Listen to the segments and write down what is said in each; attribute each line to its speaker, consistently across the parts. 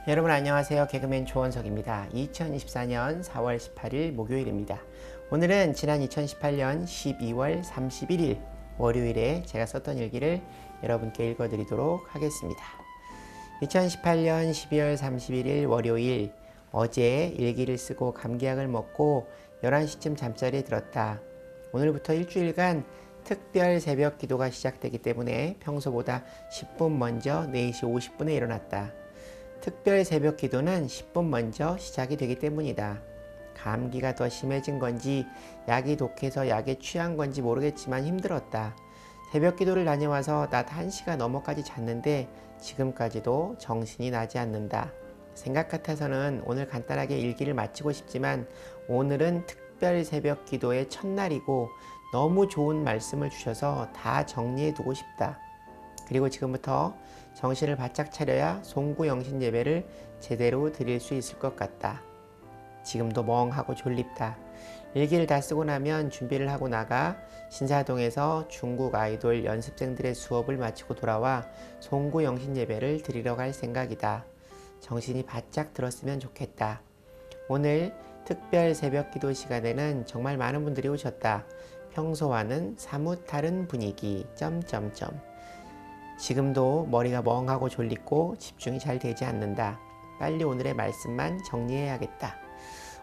Speaker 1: 여러분 안녕하세요. 개그맨 조원석입니다. 2024년 4월 18일 목요일입니다. 오늘은 지난 2018년 12월 31일 월요일에 제가 썼던 일기를 여러분께 읽어드리도록 하겠습니다. 2018년 12월 31일 월요일, 어제 일기를 쓰고 감기약을 먹고 11시쯤 잠자리에 들었다. 오늘부터 일주일간 특별 새벽 기도가 시작되기 때문에 평소보다 10분 먼저 4시 50분에 일어났다. 특별 새벽 기도는 10분 먼저 시작이 되기 때문이다. 감기가 더 심해진 건지 약이 독해서 약에 취한 건지 모르겠지만 힘들었다. 새벽 기도를 다녀와서 낮 1시가 넘어까지 잤는데 지금까지도 정신이 나지 않는다. 생각 같아서는 오늘 간단하게 일기를 마치고 싶지만 오늘은 특별 새벽 기도의 첫날이고 너무 좋은 말씀을 주셔서 다 정리해 두고 싶다. 그리고 지금부터 정신을 바짝 차려야 송구영신 예배를 제대로 드릴 수 있을 것 같다. 지금도 멍하고 졸립다. 일기를 다 쓰고 나면 준비를 하고 나가 신사동에서 중국 아이돌 연습생들의 수업을 마치고 돌아와 송구영신 예배를 드리러 갈 생각이다. 정신이 바짝 들었으면 좋겠다. 오늘 특별 새벽 기도 시간에는 정말 많은 분들이 오셨다. 평소와는 사뭇 다른 분위기... 지금도 머리가 멍하고 졸리고 집중이 잘 되지 않는다. 빨리 오늘의 말씀만 정리해야겠다.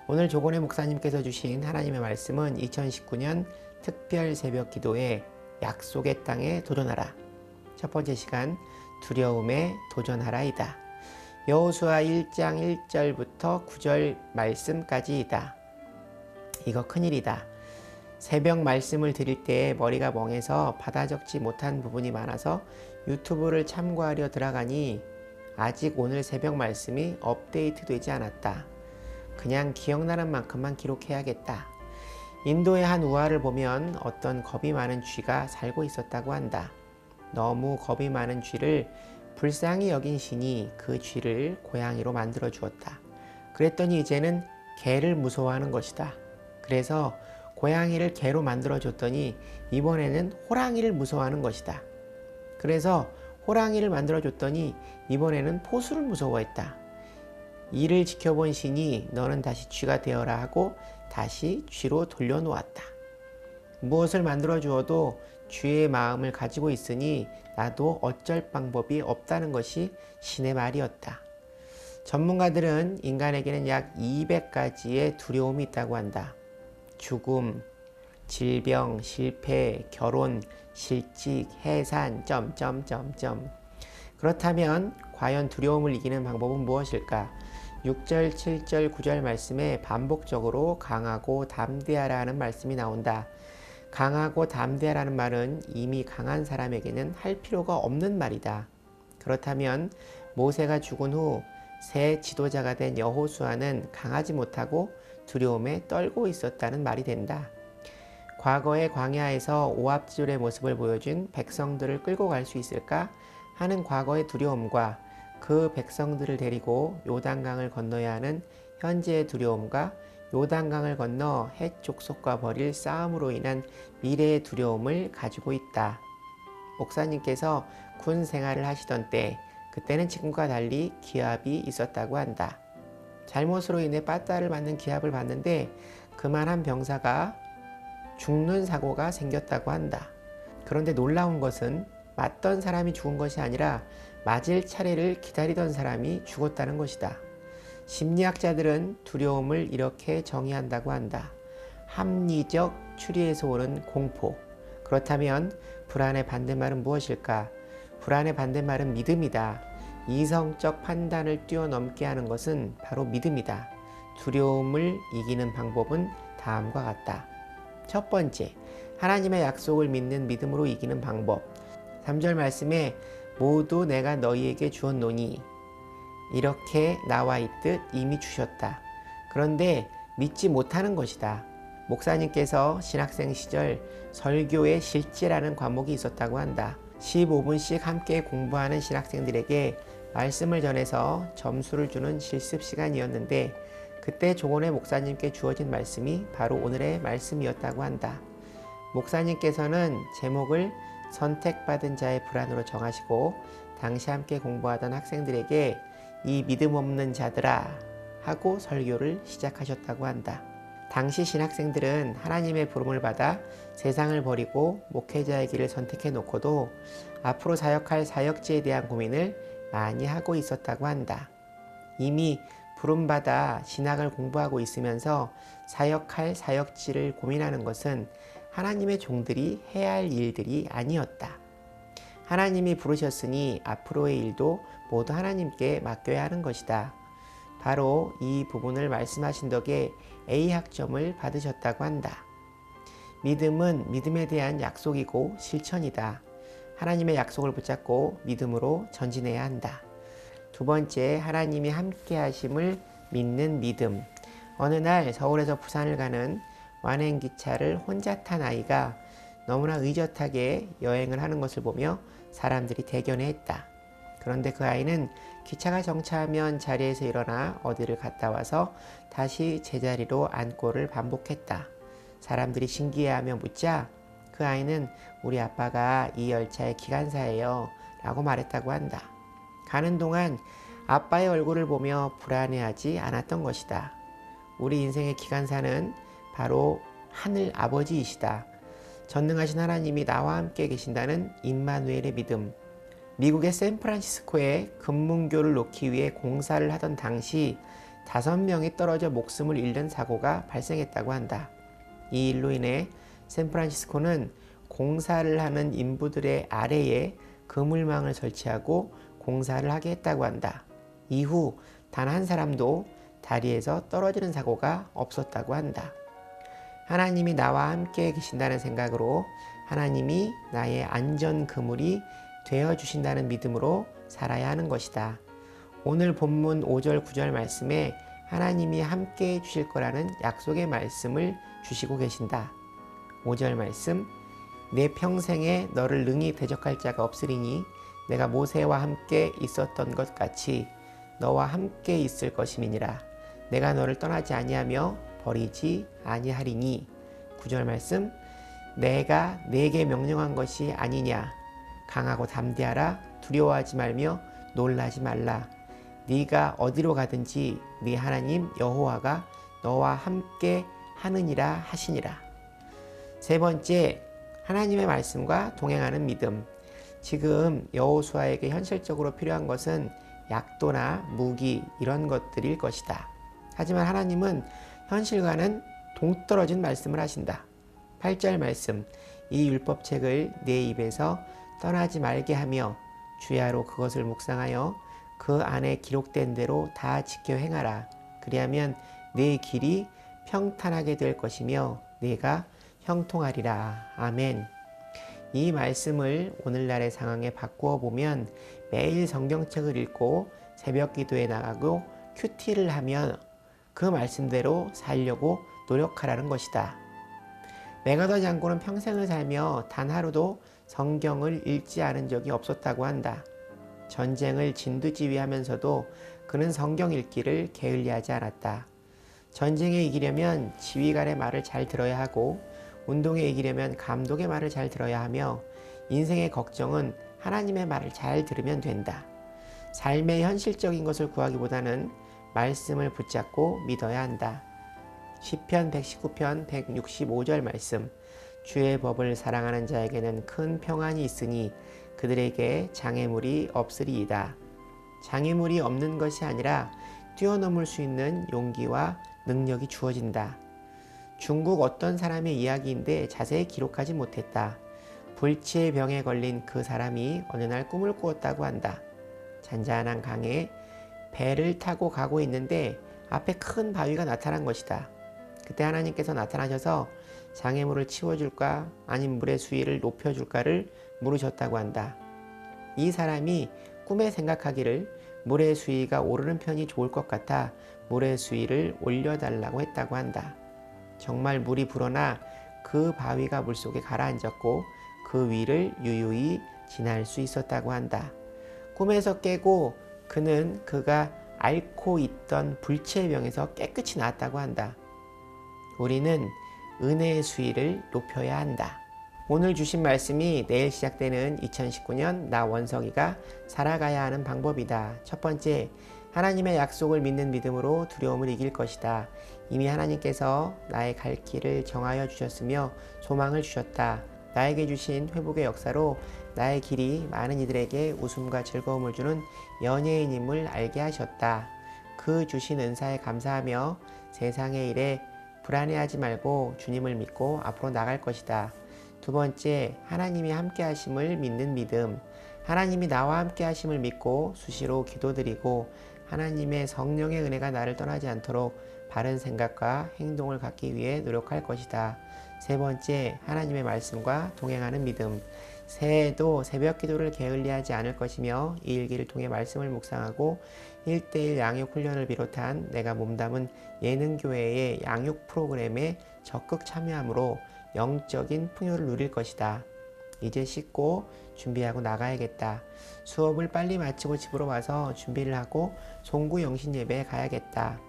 Speaker 1: 오늘 조건의 목사님께서 주신 하나님의 말씀은 2019년 특별 새벽 기도의 약속의 땅에 도전하라. 첫 번째 시간, 두려움에 도전하라이다. 여호수아 1장 1절부터 9절 말씀까지이다. 이거 큰일이다. 새벽 말씀을 드릴 때 머리가 멍해서 받아 적지 못한 부분이 많아서 유튜브를 참고하려 들어가니 아직 오늘 새벽 말씀이 업데이트 되지 않았다. 그냥 기억나는 만큼만 기록해야겠다. 인도의 한 우화를 보면 어떤 겁이 많은 쥐가 살고 있었다고 한다. 너무 겁이 많은 쥐를 불쌍히 여긴 신이 그 쥐를 고양이로 만들어 주었다. 그랬더니 이제는 개를 무서워하는 것이다. 그래서 고양이를 개로 만들어줬더니 이번에는 호랑이를 무서워하는 것이다. 그래서 호랑이를 만들어줬더니 이번에는 포수를 무서워했다. 이를 지켜본 신이 너는 다시 쥐가 되어라 하고 다시 쥐로 돌려놓았다. 무엇을 만들어주어도 쥐의 마음을 가지고 있으니 나도 어쩔 방법이 없다는 것이 신의 말이었다. 전문가들은 인간에게는 약 200가지의 두려움이 있다고 한다. 죽음, 질병, 실패, 결혼, 실직, 해산, 그렇다면 과연 두려움을 이기는 방법은 무엇일까? 6절, 7절, 9절 말씀에 반복적으로 강하고 담대하라 하는 말씀이 나온다. 강하고 담대하라는 말은 이미 강한 사람에게는 할 필요가 없는 말이다. 그렇다면 모세가 죽은 후 새 지도자가 된 여호수아는 강하지 못하고 두려움에 떨고 있었다는 말이 된다. 과거의 광야에서 오합지졸의 모습을 보여준 백성들을 끌고 갈 수 있을까 하는 과거의 두려움과 그 백성들을 데리고 요단강을 건너야 하는 현재의 두려움과 요단강을 건너 헷 족속과 벌일 싸움으로 인한 미래의 두려움을 가지고 있다. 목사님께서 군 생활을 하시던 때 그때는 지금과 달리 기압이 있었다고 한다. 잘못으로 인해 빠따를 맞는 기압을 받는데 그만한 병사가 죽는 사고가 생겼다고 한다. 그런데 놀라운 것은 맞던 사람이 죽은 것이 아니라 맞을 차례를 기다리던 사람이 죽었다는 것이다. 심리학자들은 두려움을 이렇게 정의한다고 한다. 합리적 추리에서 오는 공포. 그렇다면 불안의 반대말은 무엇일까? 불안의 반대말은 믿음이다. 이성적 판단을 뛰어넘게 하는 것은 바로 믿음이다. 두려움을 이기는 방법은 다음과 같다. 첫 번째, 하나님의 약속을 믿는 믿음으로 이기는 방법. 3절 말씀에 모두 내가 너희에게 주었노니 이렇게 나와 있듯 이미 주셨다. 그런데 믿지 못하는 것이다. 목사님께서 신학생 시절 설교의 실제라는 과목이 있었다고 한다. 15분씩 함께 공부하는 신학생들에게 말씀을 전해서 점수를 주는 실습 시간이었는데 그때 조건의 목사님께 주어진 말씀이 바로 오늘의 말씀이었다고 한다. 목사님께서는 제목을 선택받은 자의 불안으로 정하시고 당시 함께 공부하던 학생들에게 이 믿음 없는 자들아 하고 설교를 시작하셨다고 한다. 당시 신학생들은 하나님의 부름을 받아 세상을 버리고 목회자의 길을 선택해 놓고도 앞으로 사역할 사역지에 대한 고민을 많이 하고 있었다고 한다. 이미 부름받아 신학을 공부하고 있으면서 사역할 사역지를 고민하는 것은 하나님의 종들이 해야 할 일들이 아니었다. 하나님이 부르셨으니 앞으로의 일도 모두 하나님께 맡겨야 하는 것이다. 바로 이 부분을 말씀하신 덕에 A 학점을 받으셨다고 한다. 믿음은 믿음에 대한 약속이고 실천이다. 하나님의 약속을 붙잡고 믿음으로 전진해야 한다. 두 번째, 하나님이 함께 하심을 믿는 믿음. 어느 날 서울에서 부산을 가는 완행기차를 혼자 탄 아이가 너무나 의젓하게 여행을 하는 것을 보며 사람들이 대견해했다. 그런데 그 아이는 기차가 정차하면 자리에서 일어나 어디를 갔다 와서 다시 제자리로 앉고를 반복했다. 사람들이 신기해하며 묻자 그 아이는 우리 아빠가 이 열차의 기관사예요 라고 말했다고 한다. 가는 동안 아빠의 얼굴을 보며 불안해하지 않았던 것이다. 우리 인생의 기관사는 바로 하늘 아버지이시다. 전능하신 하나님이 나와 함께 계신다는 임마누엘의 믿음. 미국의 샌프란시스코에 금문교를 놓기 위해 공사를 하던 당시 5명이 떨어져 목숨을 잃는 사고가 발생했다고 한다. 이 일로 인해 샌프란시스코는 공사를 하는 인부들의 아래에 그물망을 설치하고 공사를 하게 했다고 한다. 이후 단 한 사람도 다리에서 떨어지는 사고가 없었다고 한다. 하나님이 나와 함께 계신다는 생각으로 하나님이 나의 안전 그물이 되어주신다는 믿음으로 살아야 하는 것이다. 오늘 본문 5절 9절 말씀에 하나님이 함께 해주실 거라는 약속의 말씀을 주시고 계신다. 5절 말씀, 내 평생에 너를 능히 대적할 자가 없으리니 내가 모세와 함께 있었던 것 같이 너와 함께 있을 것임이니라. 내가 너를 떠나지 아니하며 버리지 아니하리니. 9절 말씀, 내가 네게 명령한 것이 아니냐. 강하고 담대하라. 두려워하지 말며 놀라지 말라. 네가 어디로 가든지 네 하나님 여호와가 너와 함께 하느니라 하시니라. 세 번째, 하나님의 말씀과 동행하는 믿음. 지금 여호수아에게 현실적으로 필요한 것은 약도나 무기 이런 것들일 것이다. 하지만 하나님은 현실과는 동떨어진 말씀을 하신다. 8절 말씀, 이 율법책을 내 입에서 떠나지 말게 하며 주야로 그것을 묵상하여 그 안에 기록된 대로 다 지켜 행하라. 그리하면 내 길이 평탄하게 될 것이며 네가 형통하리라. 아멘. 이 말씀을 오늘날의 상황에 바꾸어 보면 매일 성경책을 읽고 새벽 기도에 나가고 큐티를 하며 그 말씀대로 살려고 노력하라는 것이다. 메가더 장군은 평생을 살며 단 하루도 성경을 읽지 않은 적이 없었다고 한다. 전쟁을 진두지휘하면서도 그는 성경 읽기를 게을리하지 않았다. 전쟁에 이기려면 지휘관의 말을 잘 들어야 하고 운동에 이기려면 감독의 말을 잘 들어야 하며 인생의 걱정은 하나님의 말을 잘 들으면 된다. 삶의 현실적인 것을 구하기보다는 말씀을 붙잡고 믿어야 한다. 시편 119편 165절 말씀, 주의 법을 사랑하는 자에게는 큰 평안이 있으니 그들에게 장애물이 없으리이다. 장애물이 없는 것이 아니라 뛰어넘을 수 있는 용기와 능력이 주어진다. 중국 어떤 사람의 이야기인데 자세히 기록하지 못했다. 불치의 병에 걸린 그 사람이 어느 날 꿈을 꾸었다고 한다. 잔잔한 강에 배를 타고 가고 있는데 앞에 큰 바위가 나타난 것이다. 그때 하나님께서 나타나셔서 장애물을 치워줄까 아님 물의 수위를 높여줄까를 물으셨다고 한다. 이 사람이 꿈에 생각하기를 물의 수위가 오르는 편이 좋을 것 같아 물의 수위를 올려달라고 했다고 한다. 정말 물이 불어나 그 바위가 물속에 가라앉았고 그 위를 유유히 지날 수 있었다고 한다. 꿈에서 깨고 그는 그가 앓고 있던 불치의 병에서 깨끗이 나았다고 한다. 우리는 은혜의 수위를 높여야 한다. 오늘 주신 말씀이 내일 시작되는 2019년 나 원석이가 살아가야 하는 방법이다. 첫 번째, 하나님의 약속을 믿는 믿음으로 두려움을 이길 것이다. 이미 하나님께서 나의 갈 길을 정하여 주셨으며 소망을 주셨다. 나에게 주신 회복의 역사로 나의 길이 많은 이들에게 웃음과 즐거움을 주는 연예인임을 알게 하셨다. 그 주신 은사에 감사하며 세상의 일에 불안해하지 말고 주님을 믿고 앞으로 나갈 것이다. 두 번째, 하나님이 함께 하심을 믿는 믿음. 하나님이 나와 함께 하심을 믿고 수시로 기도드리고 하나님의 성령의 은혜가 나를 떠나지 않도록 바른 생각과 행동을 갖기 위해 노력할 것이다. 세 번째, 하나님의 말씀과 동행하는 믿음. 새해에도 새벽 기도를 게을리하지 않을 것이며 이 일기를 통해 말씀을 묵상하고 1:1 양육 훈련을 비롯한 내가 몸담은 예능교회의 양육 프로그램에 적극 참여함으로 영적인 풍요를 누릴 것이다. 이제 씻고 준비하고 나가야겠다. 수업을 빨리 마치고 집으로 와서 준비를 하고 송구 영신 예배에 가야겠다.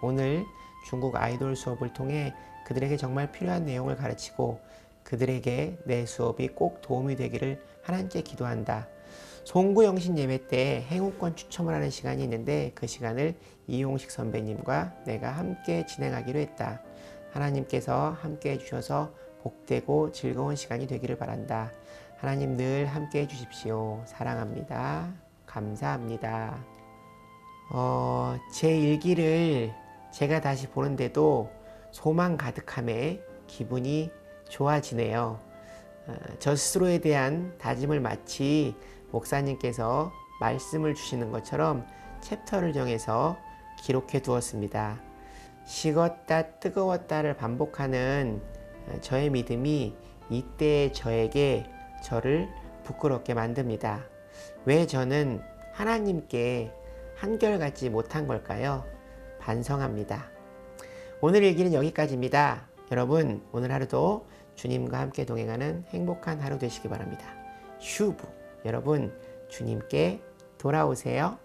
Speaker 1: 오늘 중국 아이돌 수업을 통해 그들에게 정말 필요한 내용을 가르치고 그들에게 내 수업이 꼭 도움이 되기를 하나님께 기도한다. 송구 영신 예배 때 행운권 추첨을 하는 시간이 있는데 그 시간을 이용식 선배님과 내가 함께 진행하기로 했다. 하나님께서 함께 해주셔서 복되고 즐거운 시간이 되기를 바란다. 하나님 늘 함께 해주십시오. 사랑합니다. 감사합니다. 제 일기를 제가 다시 보는데도 소망 가득함에 기분이 좋아지네요. 저 스스로에 대한 다짐을 마치 목사님께서 말씀을 주시는 것처럼 챕터를 정해서 기록해 두었습니다. 식었다 뜨거웠다를 반복하는 저의 믿음이 이때의 저에게 저를 부끄럽게 만듭니다. 왜 저는 하나님께 한결같지 못한 걸까요? 반성합니다. 오늘 일기는 여기까지입니다. 여러분, 오늘 하루도 주님과 함께 동행하는 행복한 하루 되시기 바랍니다. 슈브. 여러분, 주님께 돌아오세요.